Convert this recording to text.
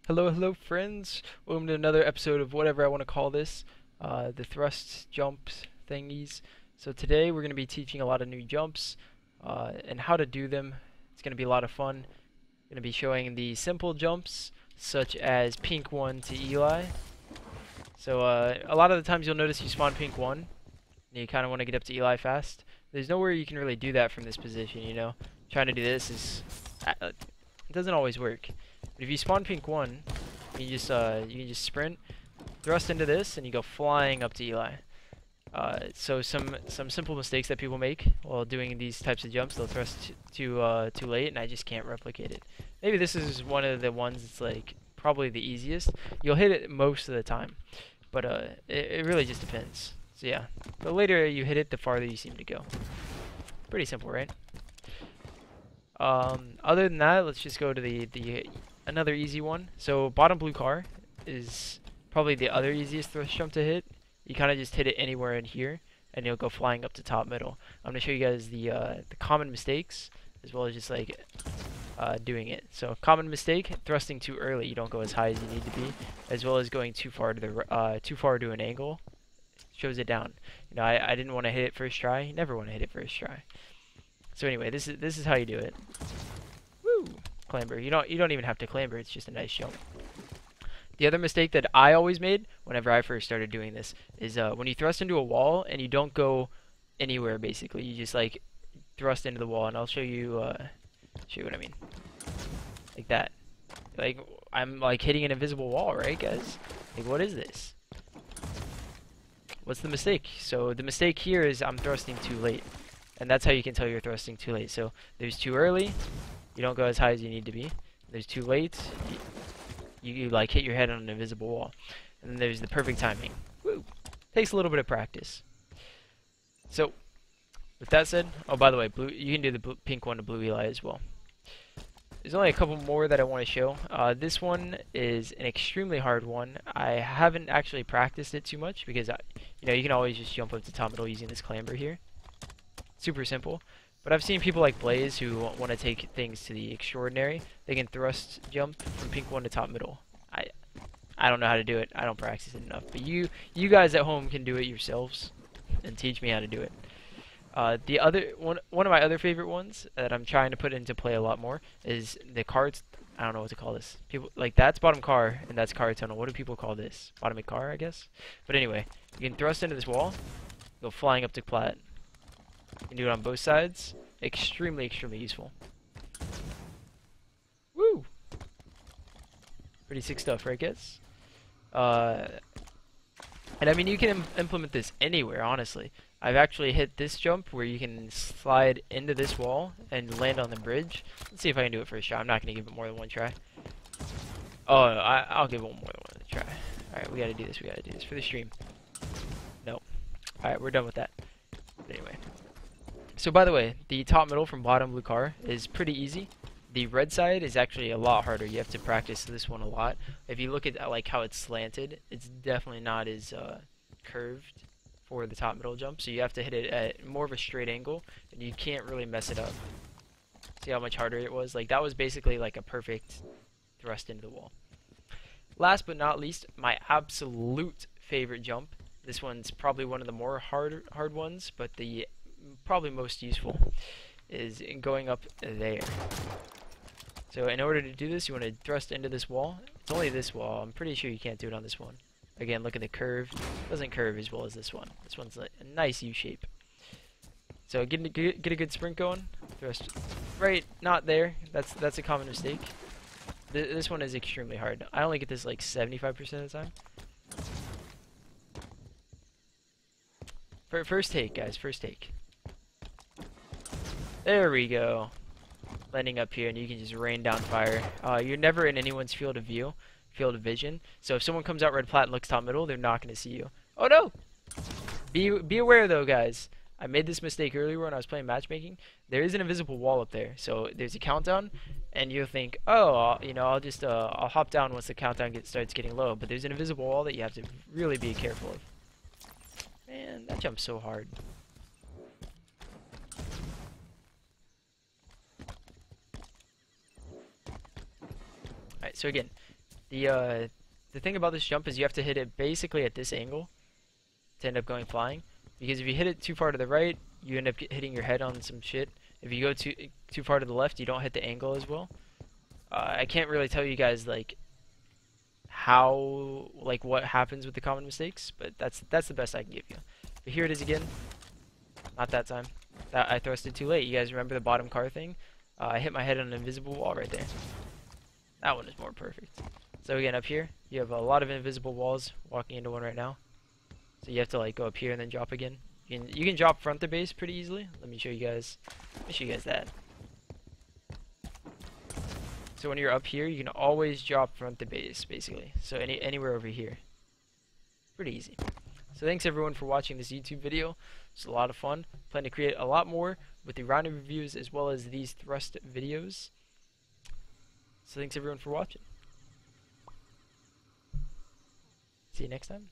Hello, friends. Welcome to another episode of whatever I want to call this, the thrust jumps thingies. So today we're going to be teaching a lot of new jumps and how to do them. It's going to be a lot of fun. Going to be showing the simple jumps, such as pink 1 to Eli. So a lot of the times you'll notice you spawn pink 1, and you kind of want to get up to Eli fast. There's nowhere you can really do that from this position, you know. Trying to do this is it doesn't always work. But if you spawn pink 1, you can just sprint, thrust into this, and you go flying up to Eli. So some simple mistakes that people make while doing these types of jumps, they'll thrust too late, and I just can't replicate it. Maybe this is one of the ones that's like probably the easiest. You'll hit it most of the time, but it really just depends. So yeah, the later you hit it, the farther you seem to go. Pretty simple, right? Other than that, let's just go to the another easy one. So bottom blue car is probably the other easiest thrust jump to hit. You kind of just hit it anywhere in here, and you'll go flying up to top middle. I'm gonna show you guys the common mistakes as well as just like doing it. So common mistake: thrusting too early. You don't go as high as you need to be, as well as going too far to to an angle. Shows it down. You know, I didn't want to hit it first try. You never want to hit it first try. So anyway, this is how you do it. Woo! Clamber. You don't even have to clamber. It's just a nice jump. The other mistake that I always made whenever I first started doing this is when you thrust into a wall and you don't go anywhere. Basically, you just like thrust into the wall, and I'll show you what I mean. Like that. Like I'm like hitting an invisible wall, right, guys? Like what is this? What's the mistake? So the mistake here is I'm thrusting too late. And that's how you can tell you're thrusting too late. So there's too early, you don't go as high as you need to be. There's too late, you like hit your head on an invisible wall. And then there's the perfect timing. Woo! Takes a little bit of practice. So with that said, oh by the way, blue, you can do the pink one to blue Eli as well. There's only a couple more that I want to show. This one is an extremely hard one. I haven't actually practiced it too much because you know, you can always just jump up to top middle using this clamber here. Super simple, but I've seen people like Blaze who want to take things to the extraordinary. They can thrust jump from pink 1 to top middle. I don't know how to do it. I don't practice it enough, but you guys at home can do it yourselves and teach me how to do it. The other one of my other favorite ones that I'm trying to put into play a lot more is the cards. I don't know what to call this. People like that's bottom car and that's car tunnel. What do people call this? Bottom car, I guess. But anyway, you can thrust into this wall, go flying up to plat. You can do it on both sides. Extremely useful. Woo! Pretty sick stuff, right, guys? And I mean, you can implement this anywhere, honestly. I've actually hit this jump where you can slide into this wall and land on the bridge. Let's see if I can do it first try. I'm not going to give it more than one try. Oh, I'll give it more than one try. Alright, we got to do this. We got to do this for the stream. No. Alright, we're done with that. But anyway. So by the way, the top middle from bottom blue car is pretty easy. The red side is actually a lot harder. You have to practice this one a lot. If you look at like how it's slanted, it's definitely not as curved for the top middle jump. So you have to hit it at more of a straight angle, and you can't really mess it up. See how much harder it was? Like that was basically like a perfect thrust into the wall. Last but not least, my absolute favorite jump. This one's probably one of the more hard ones, but the probably most useful is in going up there. So in order to do this, you want to thrust into this wall. It's only this wall. I'm pretty sure you can't do it on this one. Again, look at the curve. It doesn't curve as well as this one. This one's like a nice U shape. So get a good sprint going. Thrust right, not there. That's a common mistake. This one is extremely hard. I only get this like 75% of the time. First take, guys. First take. There we go. Landing up here, and you can just rain down fire. You're never in anyone's field of vision. So if someone comes out red plat and looks top middle, they're not going to see you. Oh no! Be aware though, guys. I made this mistake earlier when I was playing matchmaking. There is an invisible wall up there, so there's a countdown, and you'll think, oh, you know, I'll hop down once the countdown starts getting low. But there's an invisible wall that you have to really be careful of. Man, that jump's so hard. Alright, so again, The thing about this jump is you have to hit it basically at this angle to end up going flying. Because if you hit it too far to the right, you end up hitting your head on some shit. If you go too far to the left, you don't hit the angle as well. I can't really tell you guys like how what happens with the common mistakes, but that's the best I can give you. But here it is again. Not that time. That I thrusted too late. You guys remember the bottom car thing? I hit my head on an invisible wall right there. That one is more perfect. So again, up here, you have a lot of invisible walls. Walking into one right now. So you have to like go up here and then drop again. You can drop front to base pretty easily. Let me show you guys. Let me show you guys that. So when you're up here, you can always drop front to base, basically. So anywhere over here. Pretty easy. So thanks everyone for watching this YouTube video. It's a lot of fun. Plan to create a lot more with the RyaNoob reviews as well as these thrust videos. So thanks everyone for watching. See you next time.